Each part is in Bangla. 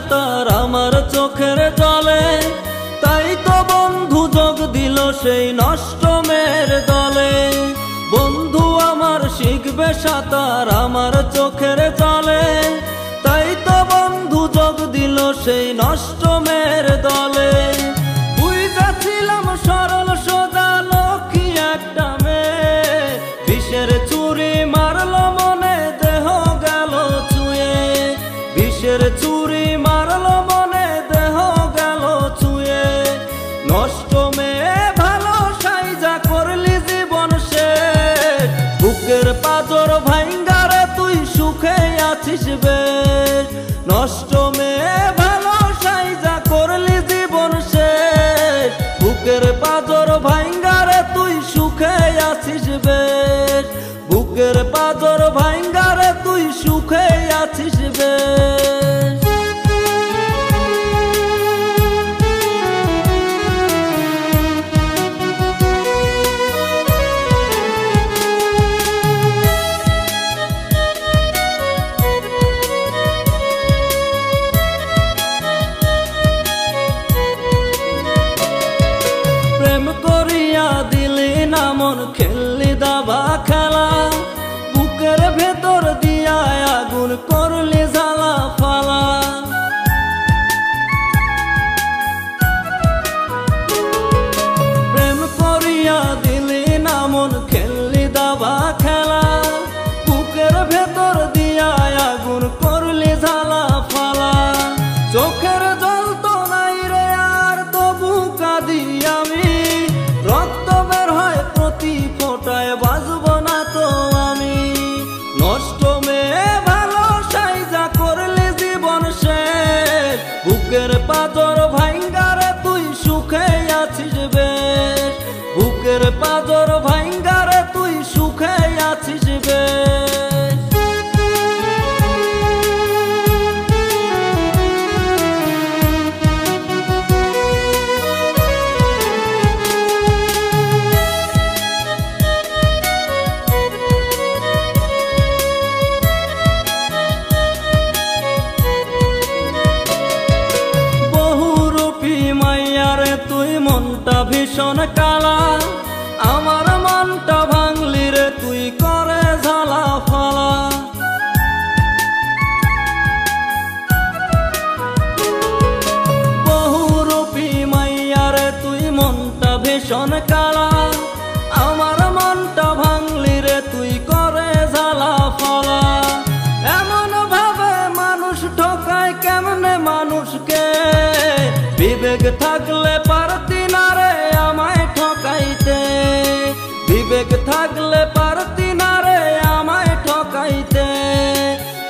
সাঁতার আমার চোখের জলে, তাই তো বন্ধু যোগ দিল সেই নষ্ট মেয়ের দলে। বন্ধু আমার শিখবে সাঁতার আমার চোখের জলে, তাই তো বন্ধু যোগ দিল সেই নষ্ট মেয়ের দলে। বুঝেছিলাম সরল সোজা লক্ষ্মী একটা মেয়ে, বিষের চুরি মারল মনে দেহ গেল ছুঁয়ে, বিষের চুরি মারল মনে দেহ গেল ছুঁয়ে। নষ্ট মেয়ে ভালো সাইজা করলি জীবন শেষ, বুকের পাঁজর ভাঙ্গারে তুই সুখে আছিস বেশ। নষ্ট মেয়ে ভালো সাইজা করলি জীবন শেষ, বুকের পাঁজর ভাঙ্গারে তুই সুখে আছিস বেশ। বুকের পাঁজর ভাঙ্গারে তুই সুখে আছিস বেশ। প্রেম করিয়া দিলি না মন খেললি দাবা খেলা, বুকের ভেতর দিয়া আগুন করলি জ্বালা ফালা। প্রেম করিয়া দিলি না মন খেললি দাবা খেলা, বুকের ভেতর দিয়া আগুন করলি জ্বালা ফালা। চোখের জল তো নাই রে আর তবু কাঁদি আমি, রক্ত বের হয় প্রতি ফোঁটায় বাজব না তো আমি। নষ্ট মেয়ে ভালো সাইজা করলি জীবন শেষ, বুকের পাঁজর ভাঙ্গারে তুই সুখে আছিস বেশ। বুকের পাঁজর ভাঙ্গারে তুই সুখে আছিস বেশ। মনটা ভীষণ কালা, আমার মনটা ভাঙলি রে তুই করে ঝালা ফালা। বহুরূপী মাইয়া রে তুই মনটা ভীষণ কালা, আমার মনটা ভাঙলি রে তুই করে ঝালা ফালা। এমন ভাবে মানুষ ঠকায় কেমনে মানুষকে, বিবেক থাকলে পারতি না রে আমায় ঠকাইতে। বিবেক থাকলে পারতি না রে আমায় ঠকাইতে।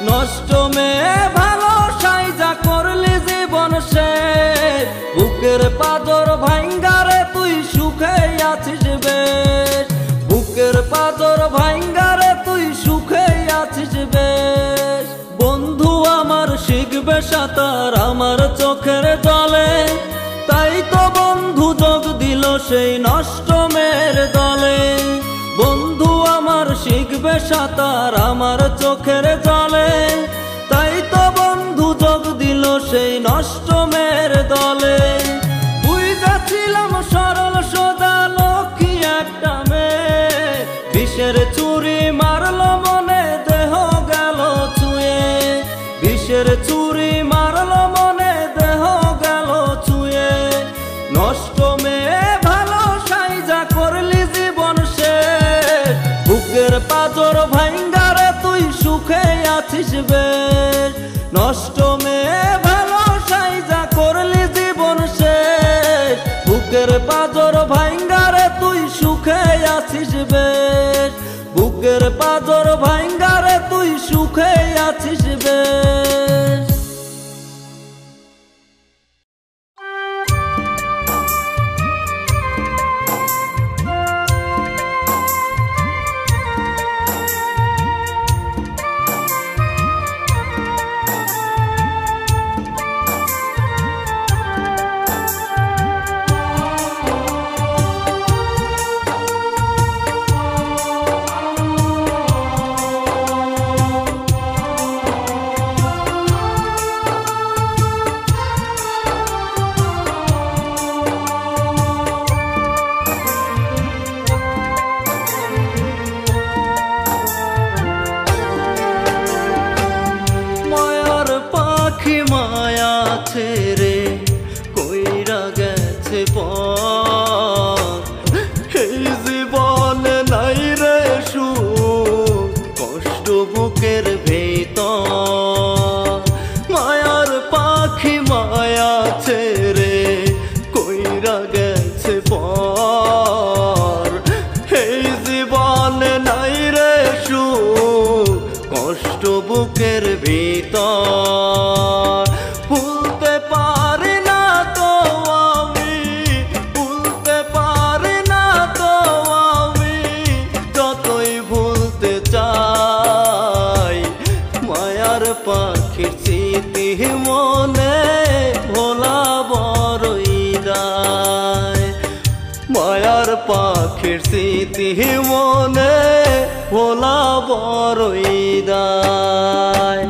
নষ্ট মেয়ে ভালো সাইজা করলি জীবন শেষ, বুকের পাঁজর ভাঙ্গারে তুই সুখে আছিস বেশ। বুকের পাঁজর ভাঙ্গারে তুই সুখে আছিস বেশ। বন্ধু আমার শিখবে সাঁতার আমার চোখের জলে, তাই তো বন্ধু যোগ দিল সেই নষ্ট মেয়ের দলে। বন্ধু আমার শিখবে সাঁতার আমার চোখের জলে, তাই তো বন্ধু যোগ দিল সেই নষ্ট মেয়ের দলে। বুঝেছিলাম সরল সোজা লক্ষ্মী একটা মেয়ে, বিষের চুরি মারল মনে দেহ গেল ছুঁয়ে। বিষের চুরি মারল মনে দেহ গেল ছুঁয়ে। নষ্ট মেয়ে ভালো সাইজা করলি জীবন শেষ, বুকের পাঁজর ভাঙ্গারে তুই সুখে আছিস বেশ। নষ্ট মেয়ে ভালো সাইজা করলি জীবন শেষ, বুকের পাঁজর ভাঙ্গারে তুই সুখে আছিস বেশ। বুকের পাঁজর ভাঙ্গারে তুই সুখে আছিস বেশ। বুকের ভিতর। ভুলতে পারি না তো আমি, ভুলতে পারি না তো আমি, যতই ভুলতে চাই। মায়ার পাখির স্মৃতি মনে ভোলা বড়ই দায়। মায়ার পাখির স্মৃতি মনে ভোলা বড়ই দায়।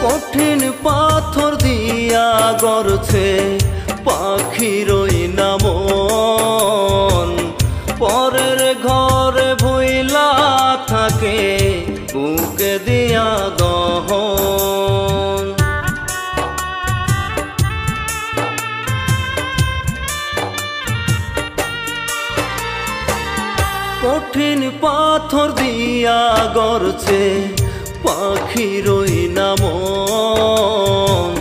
কঠিন পাথর দিয়া গড়ছে পাখির ওই নামন, পরের ঘরে ভইলা থাকে বুকে দিয়া দহন। কঠিন পাথর দিয়া গড়ছে পাখির ওই নামন,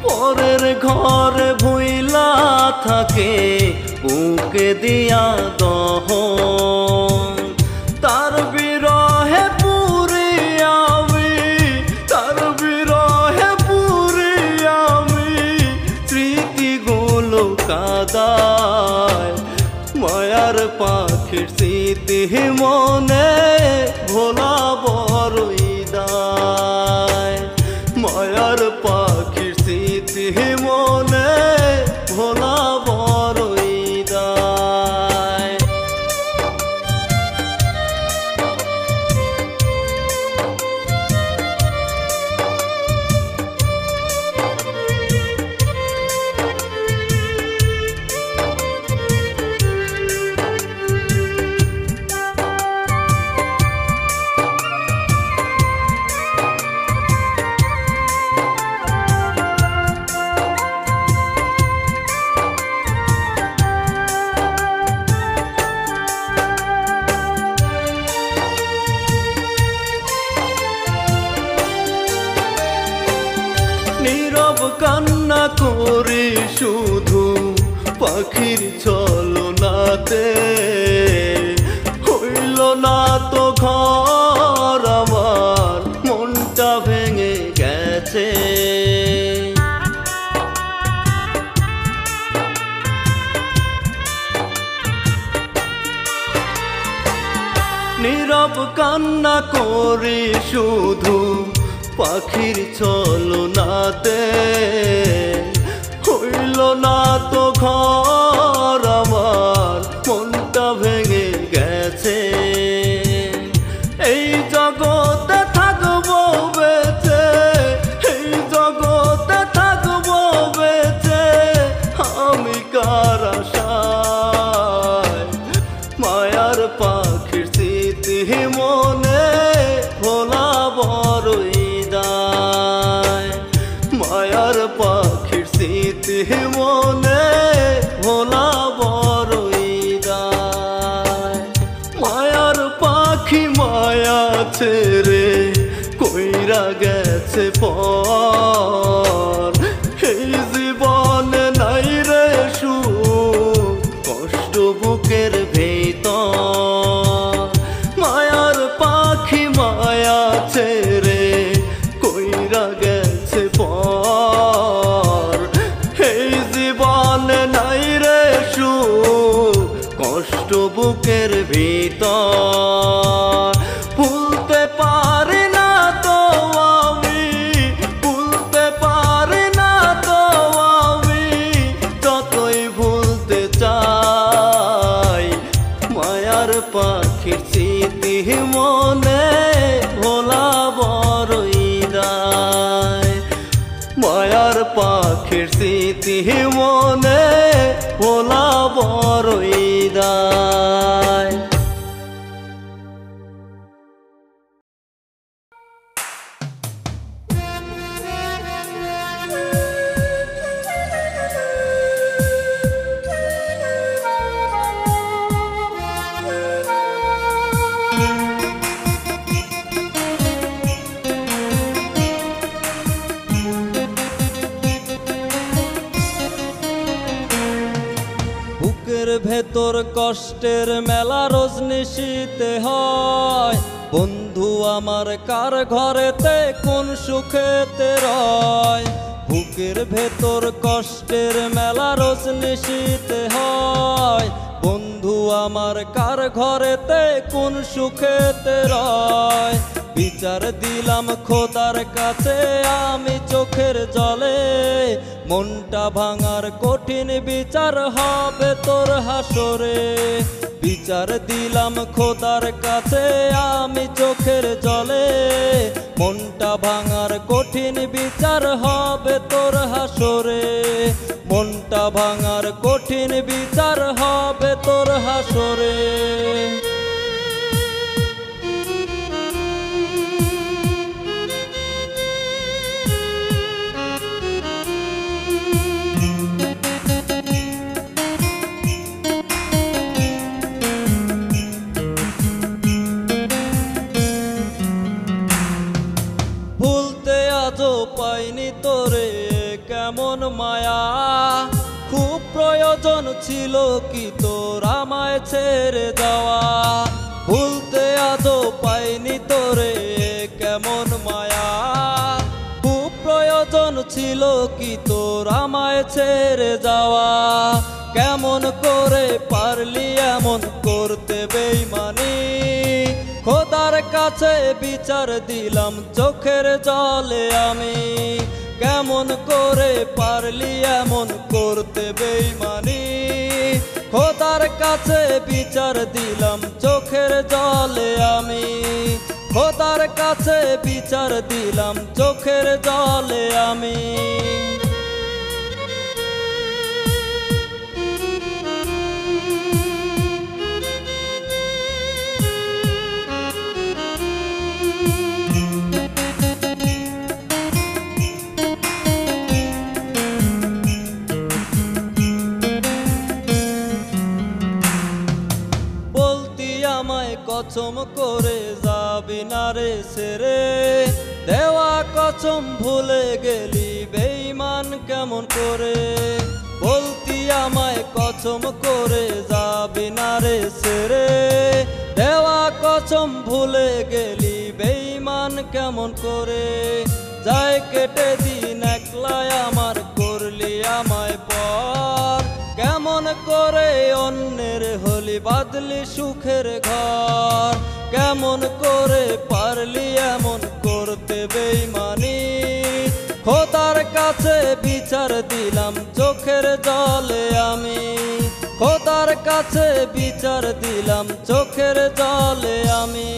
পরের ঘরে ভুইলা থাকে বুকে দিয়া দহন। তার বিরহে পুরি আমি, তার বিরহে পুরি আমি, স্মৃতিগুলো কাদায়। মায়ার পাখির স্মৃতি মনে ভোলা বড়ই দায়। মায়ার পাখির স্মৃতি মনে ভোলা বড়ই দায়। নীরব কান্না করি শুধু পাখির ছলনাতে, হইল না তো ঘর আমার, মনটা ভেঙে গেছে। নীরব কান্না করি শুধু পাখির ছলনাতে, হইল না তো ঘর আমার, মনটা ভেঙে গেছে। এই জগতে থাকবো বেঁচে, এই জগতে থাকবো বেঁচে, আমি কার আশায়। মায়ার পাখির স্মৃতি মনে ভোলা বড়ই দায়। মায়ার পাখির স্মৃতি মনে ভোলা বড়ই দায়। মায়ার পাখি মায়া ছেড়ে কইরা গেছে পর, এই জীবনে নাই রে সুখ, কষ্ট বুকের ভেতর। মায়ার পাখি মায়া ছেড়ে কইরা গেছে পর, এই জীবনে নাই রে সুখ, কষ্ট বুকের ভিতর। ভুলতে পারি না তো আমি, ভুলতে পারি না তো আমি, যতই ভুলতে চাই। মায়ার পাখির স্মৃতি মনে ভোলা বড়ই দায়। মায়ার পাখির কষ্টের স্মৃতি মনে পোলা বড়ই দায়। বুকের ভেতর কষ্টের মেলা রোজ নিশীতে হয়, বন্ধু আমার কার ঘরেতে কোন সুখেতে রয়। বুকের ভেতর কষ্টের মেলা রোজ নিশীতে হয়, বন্ধু আমার কার ঘরেতে কোন সুখেতে রয়। বিচার দিলাম খোদার কাছে আমি চোখের জলে, মনটা ভাঙার কঠিন বিচার হবে তোর হাসরে। বিচার দিলাম খোদার কাছে আমি চোখের জলে, মনটা ভাঙার কঠিন বিচার হবে তোর হাসরে। মনটা ভাঙার কঠিন বিচার হবে তোর হাসরে। ভুলতে আজও পাইনি তোরে কেমন মায়া, খুব প্রয়োজন ছিল কি তোর আমায় ছেড়ে যাওয়া। ভুলতে আজও পাইনি তোরে কেমন মায়া, খুব প্রয়োজন ছিল কি তোর আমায় ছেড়ে যাওয়া। কেমন করে পারলি এমন করতে বেইমানি, খোদার কাছে বিচার দিলাম চোখের জলে আমি। কেমন করে পারলি এমন করতে বেইমানি, খোদার কাছে বিচার দিলাম চোখের জলে আমি। খোদার কাছে বিচার দিলাম চোখের জলে আমি। কসম করে যাবি না রে ছেড়ে, দেওয়া কসম ভুলে গেলি বেঈমান কেমন করে। বলতি আমায় কসম করে যাবি না রে ছেড়ে, দেওয়া কসম ভুলে গেলি বেঈমান কেমন করে। যায় কেটে দিন একলাই আমার করলি আমায় পর, কেমন করে অন্যের হলি বাদলি সুখের ঘর। কেমন করে পারলি এমন করতে বেইমানি, খোদার কাছে বিচার দিলাম চোখের জলে আমি। খোদার কাছে বিচার দিলাম চোখের জলে আমি।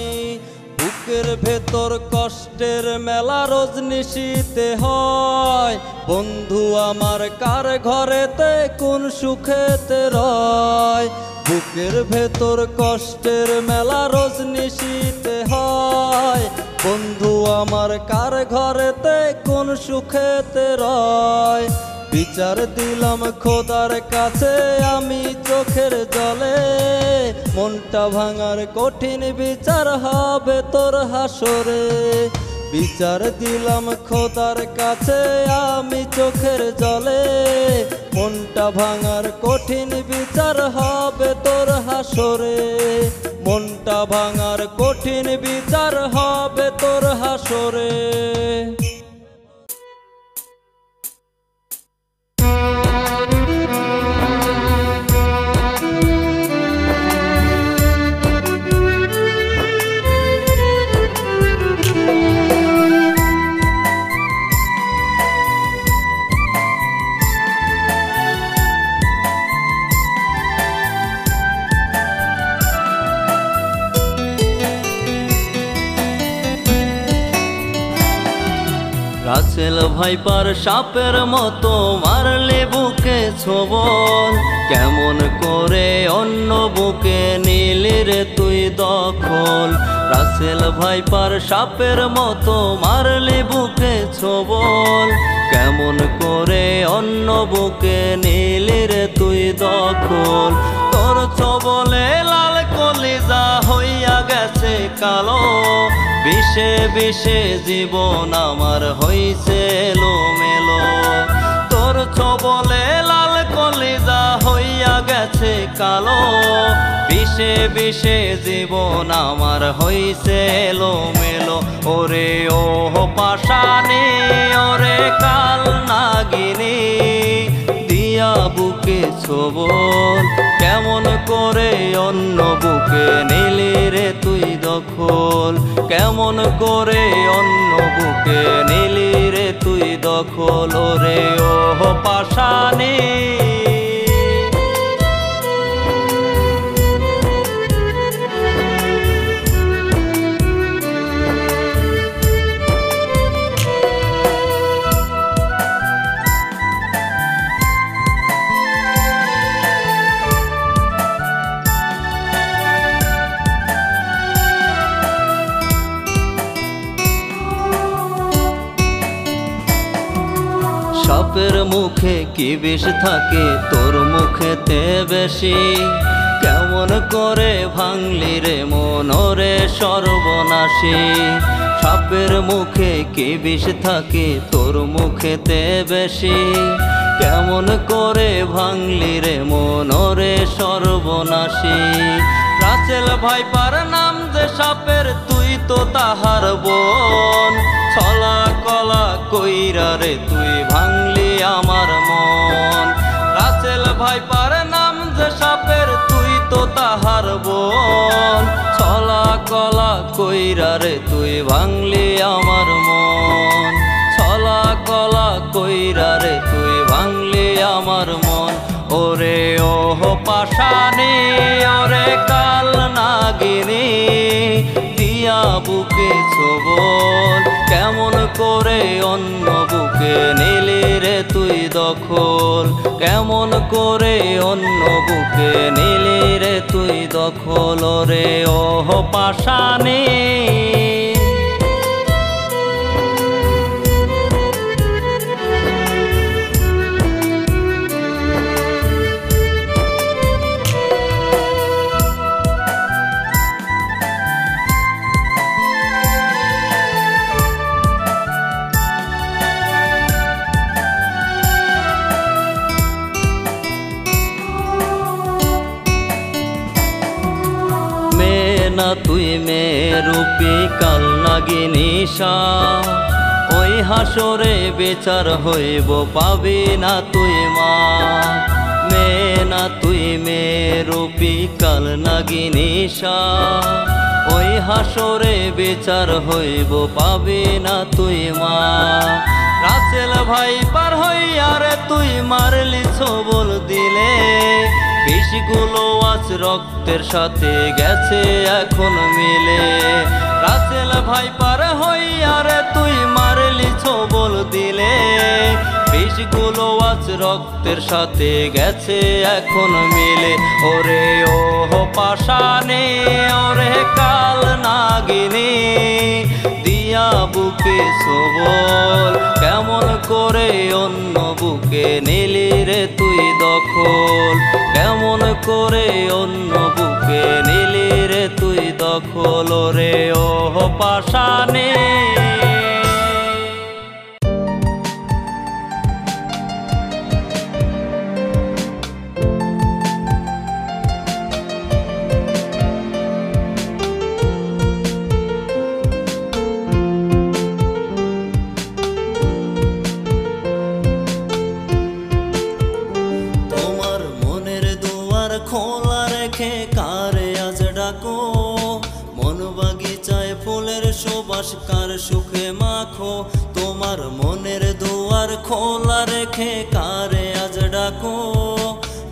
বুকের ভেতর কষ্টের মেলা রোজ নিশীতে হয়, বন্ধু আমার কার ঘরেতে কোন সুখেতে রয়। বুকের ভেতর কষ্টের মেলা রোজ নিশীতে হয়, বন্ধু আমার কার ঘরেতে কোন সুখেতে রয়। বিচার দিলাম খোদার কাছে আমি চোখের জলে, মনটা ভাঙার কঠিন বিচার হবে তোর হাসরে। বিচার দিলাম খোদার কাছে আমি চোখের জলে, মনটা ভাঙার কঠিন বিচার হবে তোর হাসরে। মনটা ভাঙার কঠিন বিচার হবে তোর হাসরে। ভাইপার সাপের মতো মারলে বুকে ছোবল, কেমন করে অন্য বুকে নিলি রে তুই দখল। রাসেল ভাইপার সাপের মতো মারলে বুকে ছোবল, কেমন করে অন্য বুকে নিলি রে তুই দখল। তোর ছোবলে লাল কলিজা হইয়া গেছে কালো, বিষে বিষে জীবন আমার হইছে এলোমেলো। তোর ছোবলে লাল কলিজা হইয়া গেছে কালো, বিষে বিষে জীবন আমার হইছে এলোমেলো। ওরে ও পাশানি ওরে কাল নাগিনী, দিয়া বুকে ছোবল, কেমন করে অন্য বুকে নিলি রে তুই দখল। কেমন করে অন্য বুকে নিলি রে তুই দখল। ওরে ও পাশানি সাপের মুখে কি বিষ থাকে তোর মুখেতে বেশি, কেমন করে ভাঙলি রে মন রে সর্বনাশী। সাপের মুখে কি বিষ থাকে তোর মুখেতে বেশি, কেমন করে ভাঙলি রে মন রে সর্বনাশী। রাসেল ভাইপার নাম যে সাপের তুই তো তাহার বোন, ছলা কলা কইরা রে তুই ভাঙলি আমার মন। রাসেল ভাইপার নাম যে সাপের তুই তো তাহার বোন, ছলা কলা কইরা রে তুই ভাঙলি আমার মন। ছলা কলা কইরা রে তুই ভাঙলি আমার মন। ওরে ও পাশানি ওরে কাল নাগিনী, দিয়া বুকে ছোবল, কেমন করে অন্য বুকে নিলি রে তুই দখল। কেমন করে অন্য বুকে নিলি রে তুই দখল। ওরে ও পাশানি না তুই মেরূপী কাল নাগিনী শাহ, ওই হাসরে বেচার হইব পাবি না তুই মা। না তুই মেরূপী কাল নাগিনী শাহ, ওই হাসরে বেচার হইব পাবি না তুই মা। রাসেল ভাইপার হইয়া রে তুই মারলি ছোবল দিলে, বিষগুলো আজ রক্তের সাথে গেছে এখন মিলে। রাসেল ভাইপার হইয়া রে তুই মারলি ছোবল দিলে, বিষগুলো আজ রক্তের সাথে গেছে এখন মিলে। ওরে ও পাশানি ওরে কাল নাগিনী, দিয়া বুকে ছোবল, কেমন করে অন্য বুকে নিলি রে তুই দখল। কেমন করে অন্য বুকে নিলি রে তুই দখল। রে ও পাশানি খোলা রেখে কারে আজ ডাকো, মন বাগিচায় ফুলের সুবাস কার সুখে মাখো। তোমার মনের দুয়ার খোলা রেখে কারে আজ ডাকো,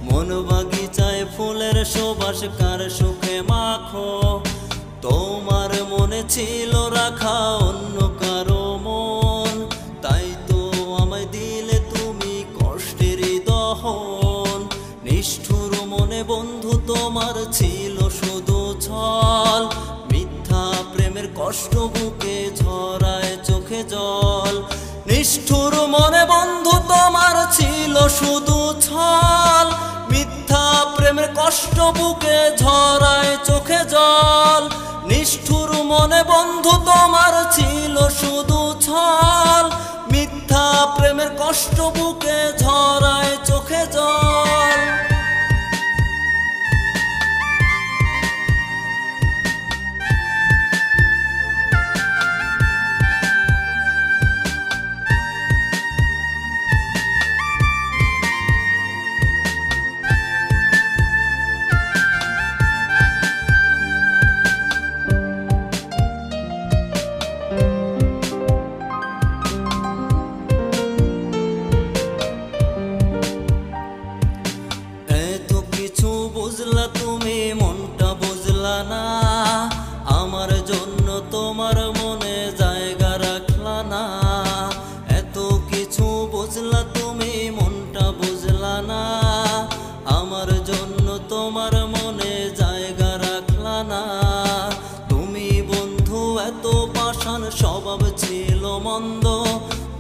মন বাগিচায় ফুলের সুবাস কার সুখে মাখো। তোমার মনে ছিল রাখা অন্য কারো মন, তাই তো কষ্ট বুকে ঝরায় চোখে জল। নিষ্ঠুর মনে বন্ধু তোমার ছিল শুধু ছল, মিথ্যা প্রেমের কষ্ট বুকে ঝরায় চোখে জল। নিষ্ঠুর মনে বন্ধু তোমার ছিল শুধু ছল, মিথ্যা প্রেমের কষ্ট বুকে ঝরায় চোখে জল। বুঝলা তুমি মনটা বুঝলা না, আমার জন্য তোমার মনে জায়গা রাখলা না। এত কিছু বুঝলা তুমি মনটা বুঝলা না, আমার জন্য তোমার মনে জায়গা রাখলা না। তুমি বন্ধু এত পাষাণ স্বভাব ছিল মন্দ,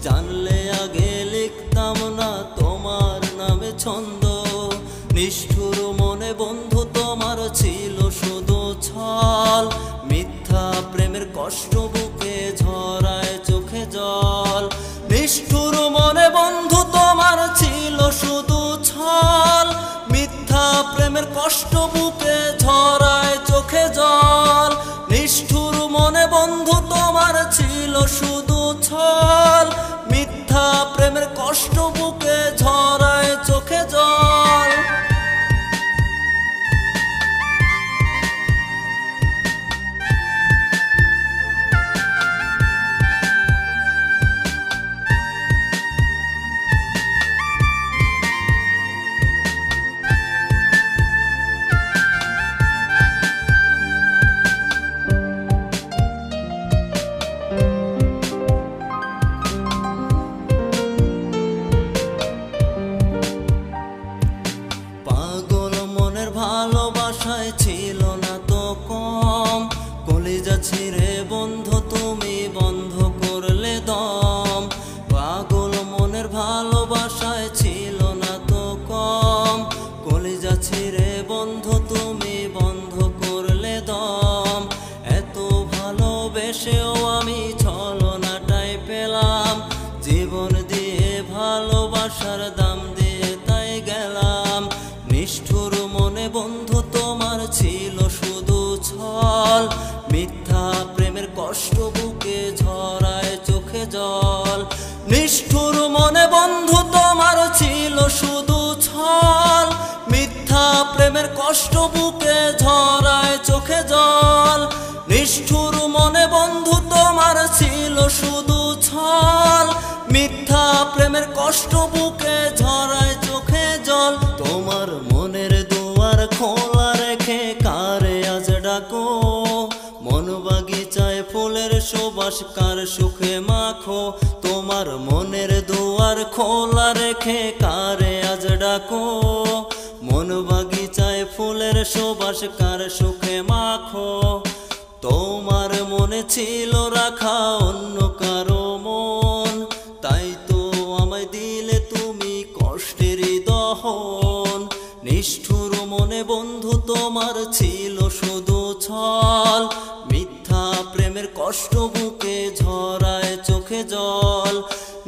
জানলে আগে লিখতাম না তোমার নামে ছন্দ। নিষ্ঠুর মনে বন্ধু তোমার ছিল শুধু ছল, মিথ্যা প্রেমের কষ্ট বুকে ঝরায় চোখে জল। নিষ্ঠুর মনে বন্ধু তোমার ছিল শুধু ছল, মিথ্যা প্রেমের কষ্ট বুকে ঝরায় চোখে জল। নিষ্ঠুর মনে বন্ধু তোমার ছিল শুধু ছল, মিথ্যা প্রেমের কষ্ট বুকে ঝরায় চোখে জল। ভালোবাসায় ছিল না তো কম, কলিজা ছিঁড়ে বন্ধু তুমি বন্ধ করলে দম। পাগল মনের ভালোবাসায় ছিল না তো কম, কলিজা ছিঁড়ে বন্ধু তুমি বন্ধ করলে দম। এত ভালোবেসেও আমি ছলনাটাই পেলাম, জীবন দিয়ে ভালোবাসার দাম দিয়ে তাই গেলাম। নিষ্ঠুর মনে বন্ধু তোমার ছিল শুধু ছল, মিথ্যা প্রেমের কষ্ট বুকে ঝরায় চোখে জল। নিষ্ঠুর মনে বন্ধু তোমার ছিল শুধু ছল, মিথ্যা প্রেমের কষ্ট বুকে ঝরায় চোখে জল। নিষ্ঠুর মনে বন্ধু তোমার ছিল শুধু ছল, মিথ্যা প্রেমের কষ্ট বুকে ঝরায় চোখে জল। তোমার মনের দুয়ার খোলা রেখে কারে আজ ডাকো, মন বাগিচায় ফুলের সুবাস কার সুখে মাখো। তোমার মনের দুয়ার খোলা রেখে কারে আজ ডাকো, মন বাগিচায় ফুলের সুবাস কার সুখে মাখো। তোমার মনে ছিল রাখা অন্য কারো মন, তাই তো আমায় দিলে তুমি কষ্টের দহন। নিষ্ঠুর মনে বন্ধু তোমার ছিল শুধু ছল, মিথ্যা প্রেমের কষ্ট বুকে ঝরায় চোখে জল।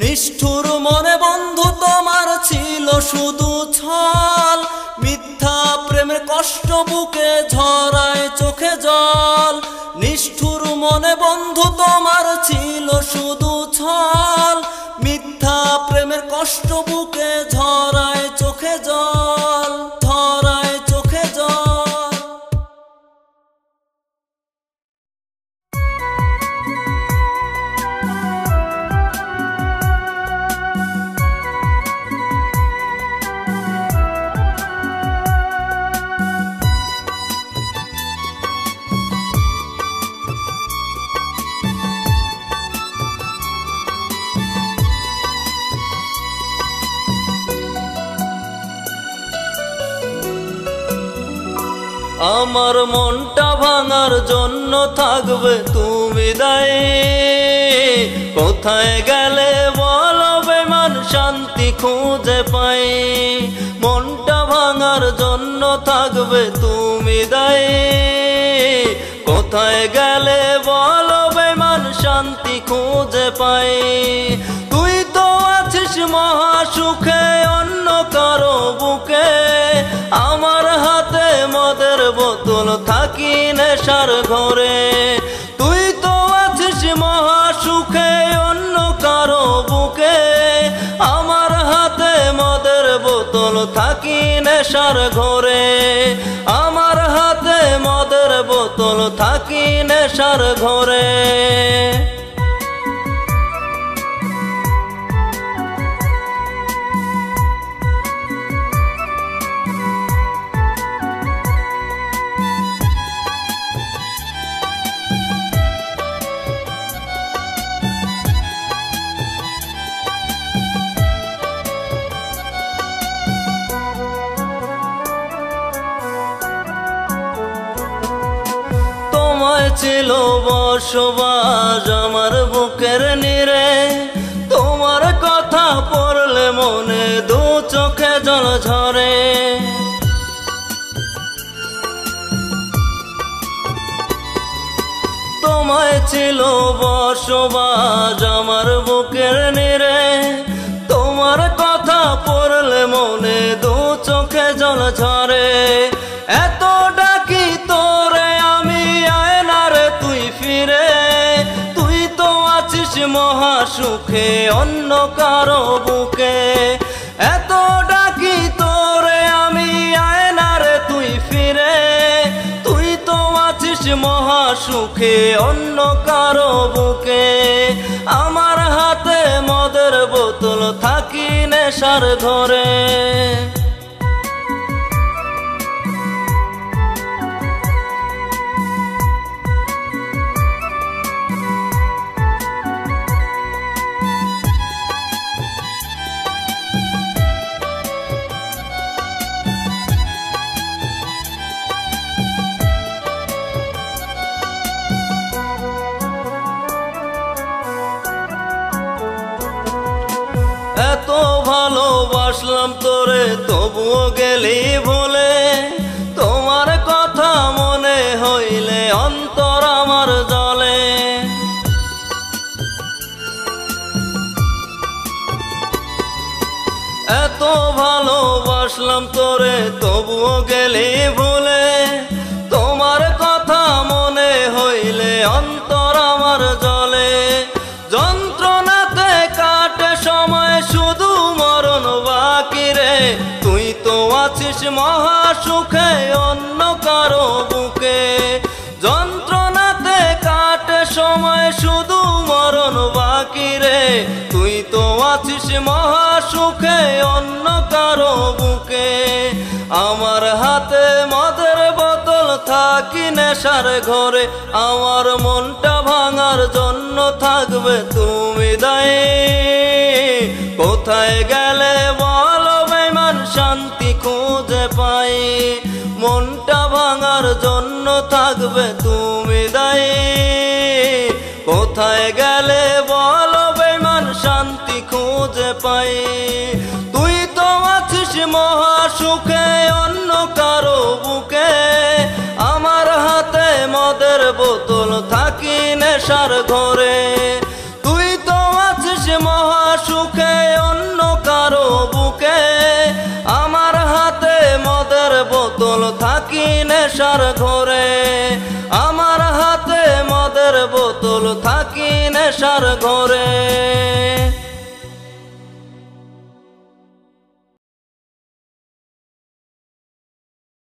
নিষ্ঠুর মনে বন্ধু তোমার ছিল শুধু ছল, মিথ্যা প্রেমের কষ্ট বুকে ঝরায় চোখে জল। নিষ্ঠুর মনে বন্ধু তোমার ছিল শুধু ছল, মিথ্যা প্রেমের কষ্ট বুকে ঝরায় চোখে জল, ঝরায় চোখে জল। আমার মনটা ভাঙার জন্য থাকবে তুমি দায়ী। কোথায় গেলে বলো বেমান শান্তি খুঁজে পাই। মনটা ভাঙার জন্য থাকবে তুমি দায়ী। কোথায় গেলে বলো বেমান শান্তি খুঁজে পাই। তুই তো আছিস মহা সুখে অন্য কারো বুকে। আমার হাতে মদের বোতল থাকি নেশার ঘরে। তুই তো আছিস মহা সুখে অন্য কারো বুকে। আমার হাতে মদের বোতল থাকি নেশার ঘরে। আমার হাতে মদের বোতল থাকি নেশার ঘরে। ছিল বসবাস আমার বুকের নীড়ে। তোমার কথা পড়লে মনে দু চোখে জল ঝরে। তোমায় ছিল বসবাস আমার বুকের নীড়ে। তোমার কথা পড়লে মনে দু চোখে জল ঝরে। এত ডাকি তোরে আমি আয় না রে তুই ফিরে। তুই তো আছিস মহা সুখে অন্য কারো বুকে। এত ডাকি তোরে আমি আয় না রে তুই ফিরে। তুই তো আছিস মহা সুখে অন্য কারো বুকে। আমার হাতে মদের বোতল থাকি নেশার ঘরে। এত ভালোবাসলাম তোরে তবুও গেলি ভুলে। তোমার কথা মনে হইলে অন্তর আমার জ্বলে। এত ভালোবাসলাম তোরে তবুও গেলি ভুলে। তোমার কথা মনে হইলে অন্তর আমার জ্বলে। যন্ত্রণাতে কাটে সময় শুধু মরণ বাকি রে। তুই তো আছিস মহা সুখে অন্য কারো বুকে। যন্ত্রণাতে কাটে সময় শুধু মরণ বাকি রে। তুই তো আছিস মহা সুখে অন্য কারো বুকে। আমার হাতে মদের বোতল থাকি নেশার ঘরে। আমার মনটা ভাঙার জন্য থাকবে তুমি দায়ী। কোথায় গেলে বলো বেমান শান্তি খুঁজে পাই। মনটা ভাঙার জন্য থাকবে তুমি দায়ী। কোথায় গেলে বলো বেমান শান্তি খুঁজে পাই। তুই তো আছিস মহা সুখে অন্য কারো বুকে। আমার হাতে মদের বোতল থাকি নেশার ঘরে। তুই তো আছিস মহা সুখে অন্য কারো বুকে। আমার হাতে মদের বোতল থাকি নেশার ঘরে। আমার হাতে মদের বোতল থাকি নেশার ঘরে।